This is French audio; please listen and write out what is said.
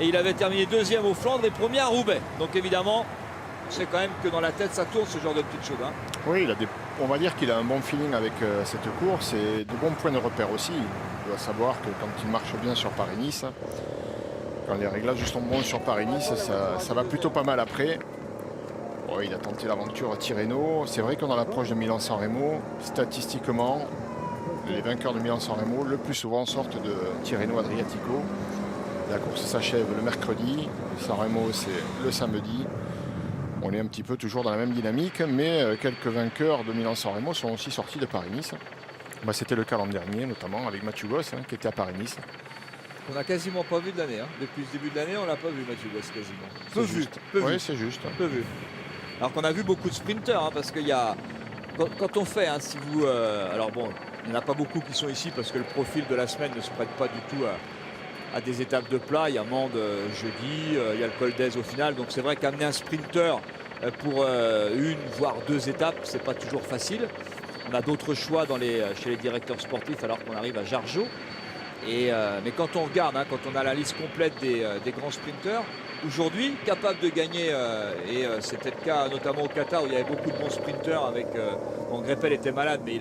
Et il avait terminé deuxième au Flandre et premier à Roubaix. Donc évidemment, on sait quand même que dans la tête, ça tourne ce genre de petites choses. Hein. Oui, on va dire qu'il a un bon feeling avec cette course et de bons points de repère aussi. Il doit savoir que quand il marche bien sur Paris-Nice, quand les réglages sont bons sur Paris-Nice, ça va plutôt pas mal après. Bon, il a tenté l'aventure Tirreno. C'est vrai qu'on a l'approche de Milan-San Remo. Statistiquement, les vainqueurs de Milan-San Remo, le plus souvent, sortent de Tirreno-Adriatico. La course s'achève le mercredi. San Remo, c'est le samedi. On est un petit peu toujours dans la même dynamique, mais quelques vainqueurs de Milan-San Remo sont aussi sortis de Paris-Nice. Bah, c'était le cas l'an dernier, notamment avec Mathieu Goss, qui était à Paris-Nice. On n'a quasiment pas vu de l'année. Hein. Depuis le début de l'année, on l'a pas vu, Mathieu Goss, quasiment. Peu vu. Oui, c'est juste. Peu vu. Alors qu'on a vu beaucoup de sprinters, hein, parce qu'il y a... Quand on fait, hein, si vous... alors bon, il n'y en a pas beaucoup qui sont ici, parce que le profil de la semaine ne se prête pas du tout à des étapes de plat. Il y a Mende jeudi, il y a le Col d'Aise au final. Donc c'est vrai qu'amener un sprinter pour une, voire deux étapes, c'est pas toujours facile. On a d'autres choix chez les directeurs sportifs alors qu'on arrive à Jargeau. Mais quand on regarde, hein, quand on a la liste complète des grands sprinters, aujourd'hui, capable de gagner, c'était le cas notamment au Qatar où il y avait beaucoup de bons sprinters avec... bon, Greppel était malade, mais